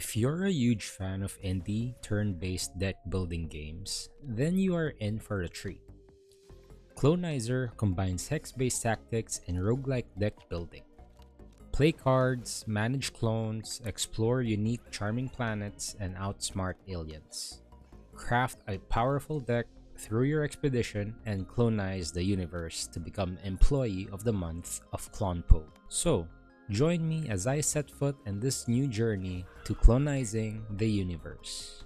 If you're a huge fan of indie, turn-based deck building games, then you are in for a treat. Clonizer combines hex-based tactics and roguelike deck building. Play cards, manage clones, explore unique charming planets, and outsmart aliens. Craft a powerful deck through your expedition and clonize the universe to become Employee of the Month of Clonpo. So, join me as I set foot in this new journey to clonizing the universe.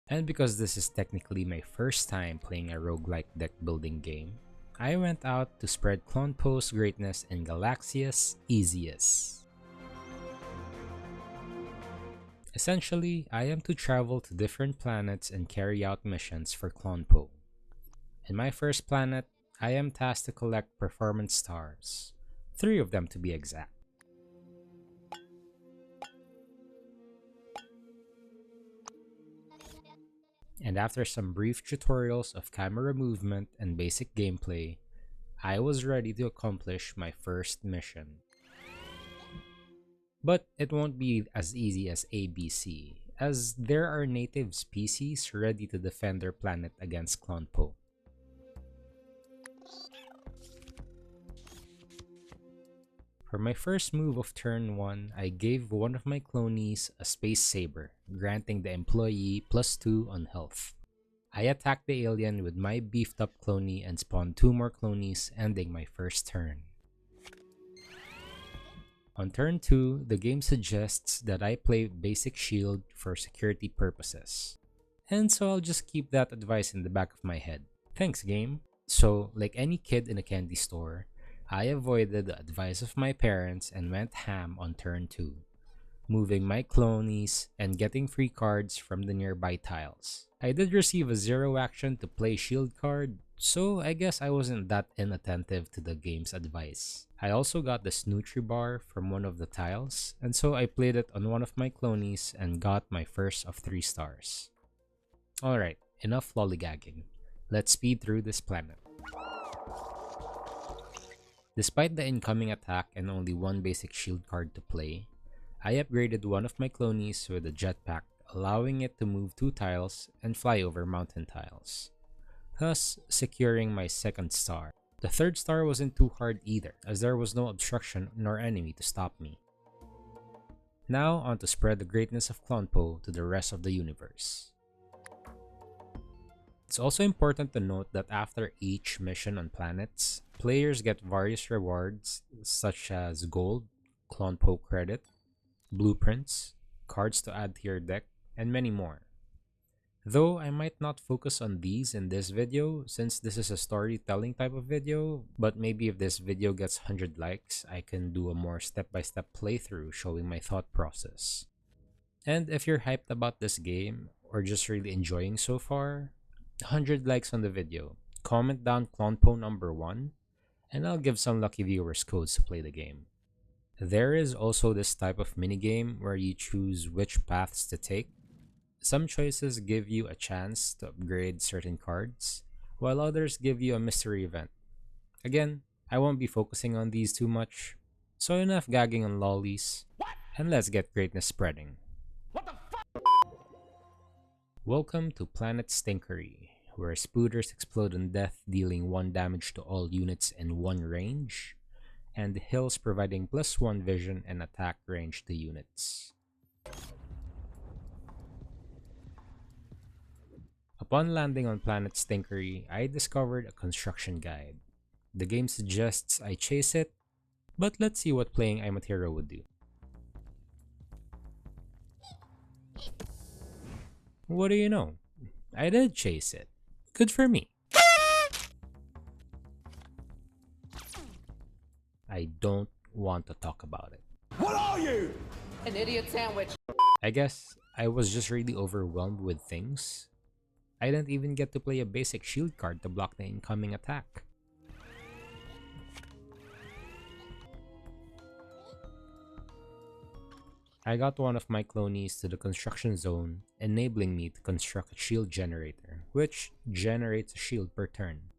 And because this is technically my first time playing a roguelike deck building game, I went out to spread Clonpo's greatness in Galaxia's Easiest. Essentially, I am to travel to different planets and carry out missions for Clonpo. In my first planet, I am tasked to collect performance stars, 3 of them to be exact. And after some brief tutorials of camera movement and basic gameplay, I was ready to accomplish my first mission. But it won't be as easy as ABC, as there are native species ready to defend their planet against Clonpo. For my first move of turn 1, I gave one of my clonies a space saber, granting the employee +2 on health. I attacked the alien with my beefed up clonie and spawned 2 more clonies, ending my first turn. On turn 2, the game suggests that I play basic shield for security purposes. And so I'll just keep that advice in the back of my head. Thanks, game. So, like any kid in a candy store, I avoided the advice of my parents and went ham on turn 2, moving my clonies and getting free cards from the nearby tiles. I did receive a 0 action to play shield card, so I guess I wasn't that inattentive to the game's advice. I also got the Snootree bar from one of the tiles, and so I played it on one of my clonies and got my first of 3 stars. Alright, enough lollygagging. Let's speed through this planet. Despite the incoming attack and only 1 basic shield card to play, I upgraded one of my clonies with a jetpack, allowing it to move 2 tiles and fly over mountain tiles, thus securing my 2nd star. The 3rd star wasn't too hard either, as there was no obstruction nor enemy to stop me. Now on to spread the greatness of Clonpo to the rest of the universe. It's also important to note that after each mission on planets, players get various rewards such as gold, Clonpo credit, blueprints, cards to add to your deck, and many more. Though I might not focus on these in this video since this is a storytelling type of video, but maybe if this video gets 100 likes, I can do a more step-by-step playthrough showing my thought process. And if you're hyped about this game, or just really enjoying so far, 100 likes on the video, comment down Clonpo number 1, and I'll give some lucky viewers codes to play the game. There is also this type of minigame where you choose which paths to take. Some choices give you a chance to upgrade certain cards, while others give you a mystery event. Again, I won't be focusing on these too much, so enough gagging on lollies, and let's get greatness spreading. Welcome to Planet Stinkery, where spooters explode on death, dealing 1 damage to all units in 1 range, and hills providing +1 vision and attack range to units. Upon landing on Planet Stinkery, I discovered a construction guide. The game suggests I chase it, but let's see what playing I'm a Hero would do. What do you know? I did chase it. Good for me. I don't want to talk about it. What are you? An idiot sandwich. I guess I was just really overwhelmed with things. I didn't even get to play a basic shield card to block the incoming attack. I got one of my clonies to the construction zone, enabling me to construct a shield generator, which generates a shield per turn.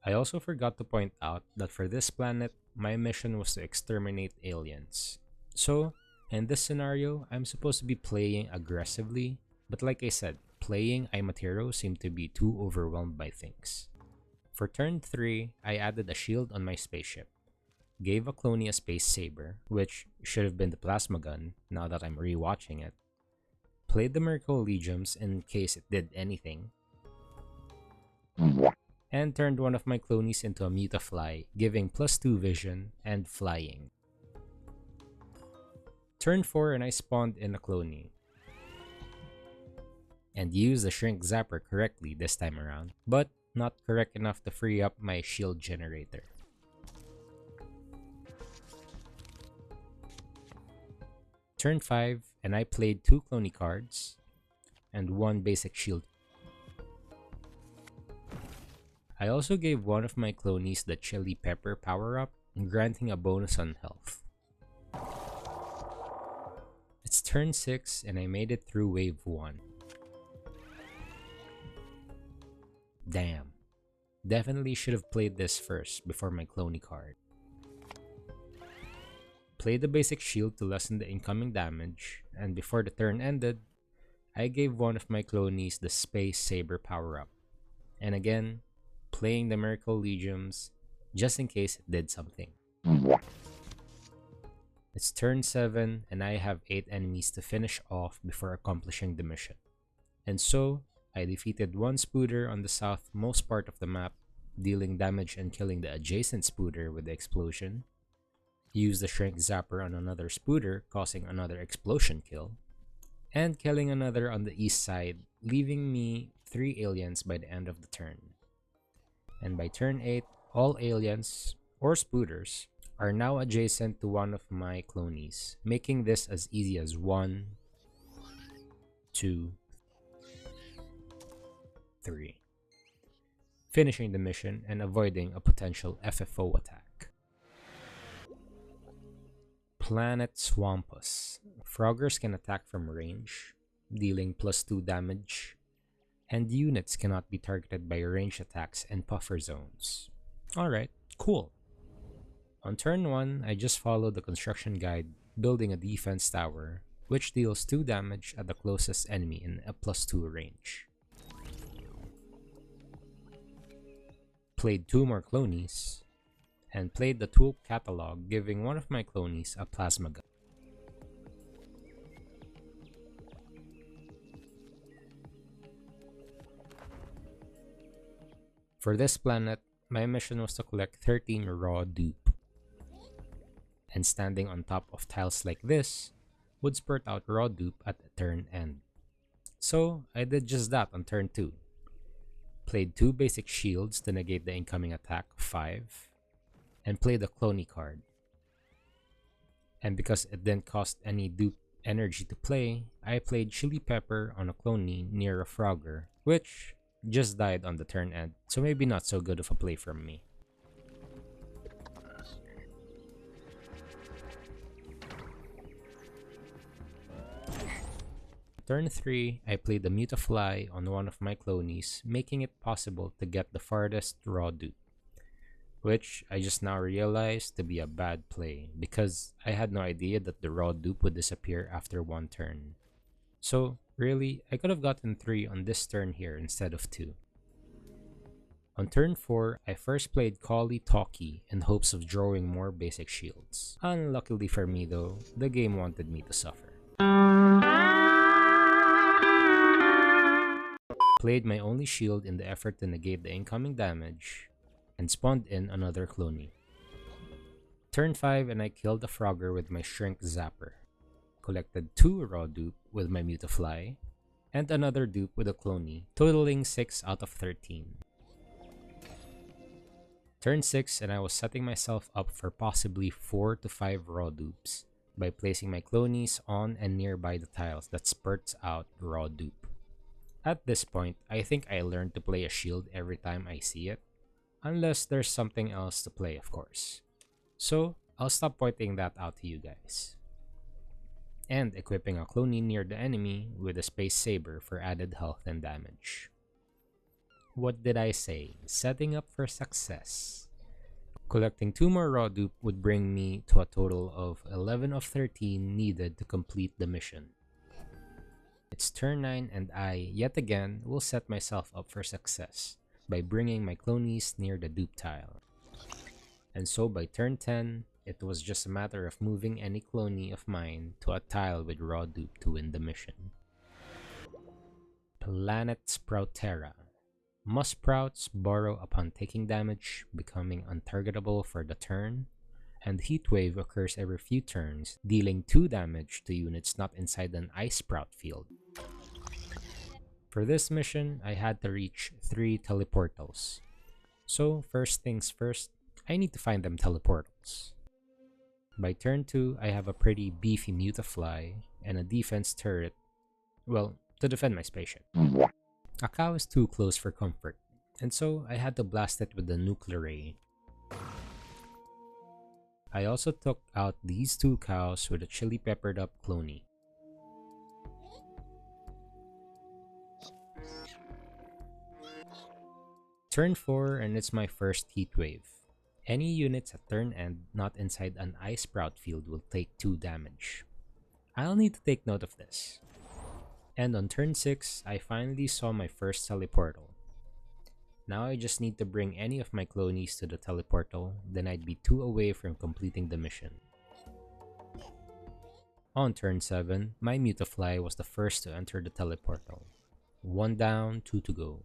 I also forgot to point out that for this planet, my mission was to exterminate aliens. So, In this scenario, I'm supposed to be playing aggressively, but like I said, playing Imatero seemed to be too overwhelmed by things. For turn 3, I added a shield on my spaceship, gave a cloney a space saber, which should have been the plasma gun now that I'm rewatching it, played the Miracle Legions in case it did anything, and turned one of my clonies into a Mutafly, giving +2 vision and flying. Turn 4 and I spawned in a cloney, and used the Shrink Zapper correctly this time around, but not correct enough to free up my shield generator. Turn 5 and I played 2 cloney cards and 1 basic shield. I also gave one of my clonies the Chili Pepper power up, granting a bonus on health. It's turn 6 and I made it through wave 1. Damn. Definitely should have played this first before my cloney card. Played the basic shield to lessen the incoming damage, and before the turn ended, I gave one of my clonies the Space Saber power up. And again, playing the Miracle Legions just in case it did something. It's turn 7 and I have 8 enemies to finish off before accomplishing the mission. And so, I defeated one Spooder on the southmost part of the map, dealing damage and killing the adjacent Spooder with the explosion, used the Shrink Zapper on another Spooder, causing another explosion kill, and killing another on the east side, leaving me 3 aliens by the end of the turn. And by turn 8, all aliens, or Spooders, are now adjacent to one of my clonies, making this as easy as 1, 2, 3. Finishing the mission and avoiding a potential FFO attack. Planet Swampus. Froggers can attack from range, dealing +2 damage, and units cannot be targeted by range attacks and puffer zones. Alright, cool. On turn 1, I just followed the construction guide, building a defense tower, which deals 2 damage at the closest enemy in a +2 range. Played 2 more clonies, and played the tool catalog, giving one of my clonies a plasma gun. For this planet, my mission was to collect 13 raw dupe. And standing on top of tiles like this would spurt out raw dupe at the turn end. So I did just that on turn 2. Played 2 basic shields to negate the incoming attack of 5, and played a cloney card. And because it didn't cost any dupe energy to play, I played Chili Pepper on a cloney near a Frogger, which just died on the turn end, so maybe not so good of a play from me. Turn 3, I played the Mutafly on one of my clonies, making it possible to get the farthest raw dupe, which I just now realized to be a bad play because I had no idea that the raw dupe would disappear after 1 turn. So really, I could have gotten 3 on this turn here instead of 2. On turn 4, I first played Collie Talkie in hopes of drawing more basic shields. Unluckily for me though, the game wanted me to suffer. Played my only shield in the effort to negate the incoming damage, and spawned in another cloney. Turn 5 and I killed a Frogger with my Shrink Zapper. Collected 2 raw dupe with my Mutafly, and another dupe with a cloney, totaling 6 out of 13. Turn 6 and I was setting myself up for possibly 4 to 5 raw dupes by placing my clonies on and nearby the tiles that spurts out raw dupe. At this point, I think I learned to play a shield every time I see it, unless there's something else to play, of course. So, I'll stop pointing that out to you guys. And equipping a cloney near the enemy with a Space Saber for added health and damage. What did I say? Setting up for success. Collecting 2 more raw dupe would bring me to a total of 11 of 13 needed to complete the mission. It's turn 9 and I, yet again, will set myself up for success by bringing my clonies near the dupe tile. And so by turn 10, it was just a matter of moving any cloney of mine to a tile with raw dupe to win the mission. Planet Sproutera. Musksprouts burrow upon taking damage, becoming untargetable for the turn, and Heatwave occurs every few turns, dealing 2 damage to units not inside an Ice Sprout field. For this mission, I had to reach 3 teleportals. So first things first, I need to find them teleportals. By turn 2, I have a pretty beefy Mutafly and a defense turret, well, to defend my spaceship. A cow is too close for comfort, and so I had to blast it with the nuclear ray. I also took out these 2 cows with a chili peppered up cloney. Turn 4 and it's my first heat wave. Any units at turn end not inside an Ice Sprout field will take 2 damage. I'll need to take note of this. And on turn 6, I finally saw my first teleportal. Now I just need to bring any of my clonies to the teleportal, then I'd be 2 away from completing the mission. On turn 7, my Mutafly was the first to enter the teleportal. 1 down, 2 to go.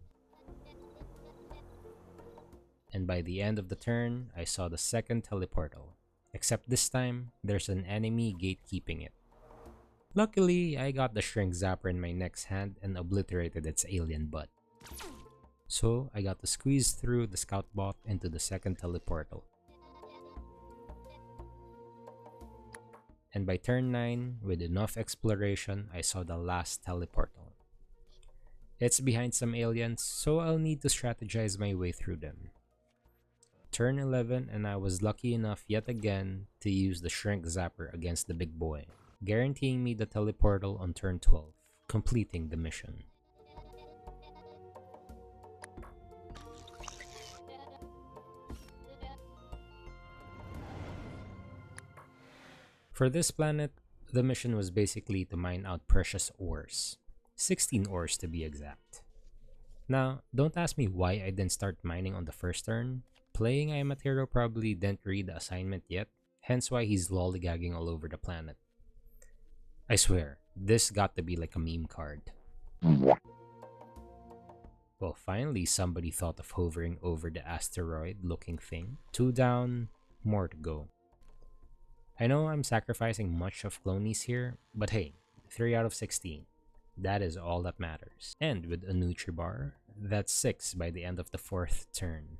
And by the end of the turn, I saw the second teleportal. Except this time, there's an enemy gatekeeping it. Luckily, I got the Shrink Zapper in my next hand and obliterated its alien butt. So, I got to squeeze through the scout bot into the second teleportal. And by turn 9, with enough exploration, I saw the last teleportal. It's behind some aliens, so I'll need to strategize my way through them. Turn 11 and I was lucky enough yet again to use the Shrink Zapper against the big boy, guaranteeing me the teleportal on turn 12, completing the mission. For this planet, the mission was basically to mine out precious ores. 16 ores to be exact. Now, don't ask me why I didn't start mining on the first turn. Playing I Am a Hero probably didn't read the assignment yet, hence why he's lollygagging all over the planet. I swear, this got to be like a meme card. Well, finally somebody thought of hovering over the asteroid-looking thing. 2 down, more to go. I know I'm sacrificing much of clonies here, but hey, 3 out of 16. That is all that matters. And with a Nutribar, that's 6 by the end of the 4th turn.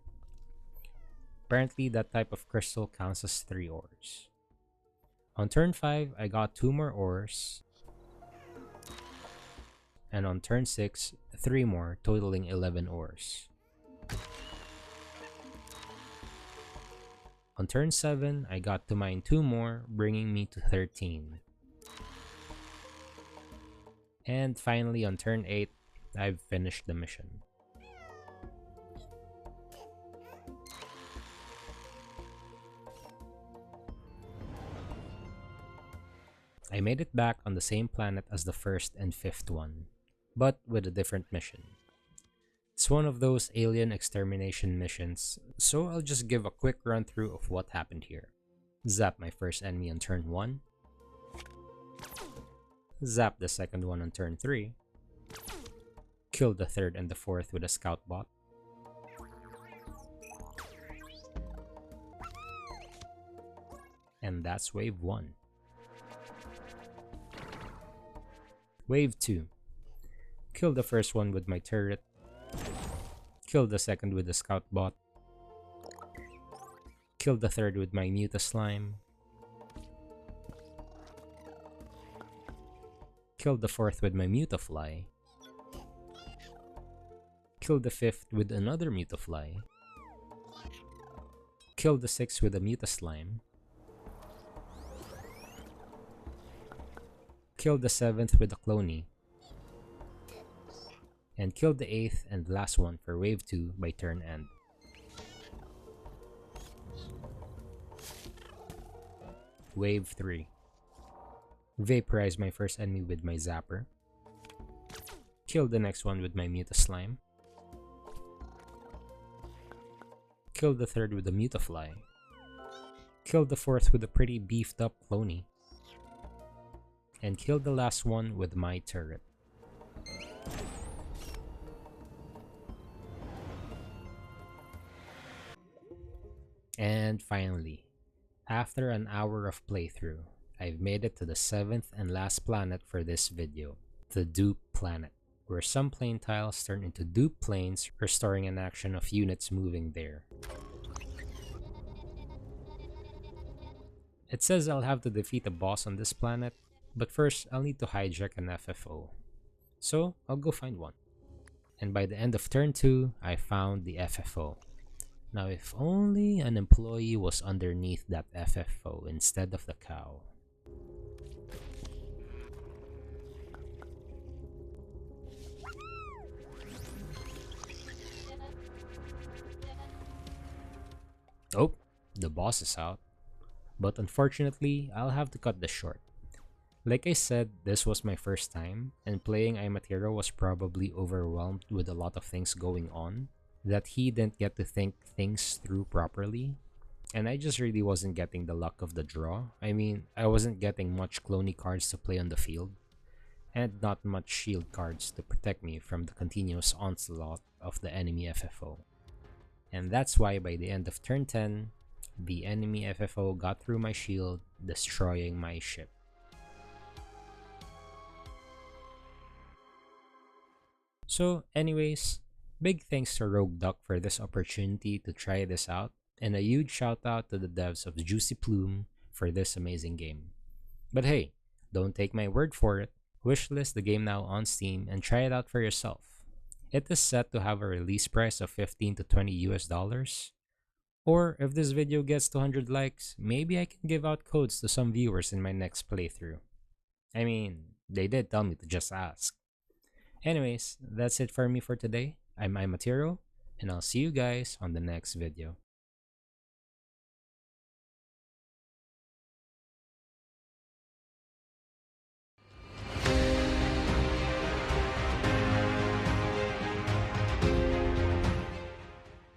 Apparently, that type of crystal counts as 3 ores. On turn 5, I got 2 more ores. And on turn 6, 3 more, totaling 11 ores. On turn 7, I got to mine 2 more, bringing me to 13. And finally, on turn 8, I've finished the mission. I made it back on the same planet as the first and 5th one, but with a different mission. It's one of those alien extermination missions, so I'll just give a quick run through of what happened here. Zap my first enemy on turn 1. Zap the second one on turn 3. Kill the third and the fourth with a scout bot. And that's wave 1. Wave 2. Kill the first one with my turret. Kill the second with the scout bot. Kill the third with my Muta Slime. Kill the fourth with my Mutafly. Kill the fifth with another Mutafly. Kill the sixth with a Muta Slime. Kill the seventh with a cloney. And kill the eighth and last one for wave 2 by turn end. Wave 3. Vaporize my first enemy with my zapper. Kill the next one with my Mutaslime. Kill the third with a Mutafly. Kill the fourth with a pretty beefed up Clony. And kill the last one with my turret. And finally, after an hour of playthrough, I've made it to the 7th and last planet for this video, the Dupe Planet, where some plane tiles turn into dupe planes, restoring an action of units moving there. It says I'll have to defeat a boss on this planet, but first I'll need to hijack an FFO. So I'll go find one. And by the end of turn 2, I found the FFO. Now if only an employee was underneath that FFO instead of the cow. Oh, the boss is out. But unfortunately, I'll have to cut this short. Like I said, this was my first time, and playing Imatero was probably overwhelmed with a lot of things going on, that he didn't get to think things through properly. And I just really wasn't getting the luck of the draw. I mean, I wasn't getting much clony cards to play on the field, and not much shield cards to protect me from the continuous onslaught of the enemy FFO. And that's why by the end of turn 10, the enemy FFO got through my shield, destroying my ship. So anyways, big thanks to Rogue Duck for this opportunity to try this out, and a huge shout out to the devs of Juicy Plume for this amazing game. But hey, don't take my word for it. Wishlist the game now on Steam and try it out for yourself. It is set to have a release price of $15 to $20. Or if this video gets 200 likes, maybe I can give out codes to some viewers in my next playthrough. I mean, they did tell me to just ask. Anyways, that's it for me for today. I'm Imatero, and I'll see you guys on the next video.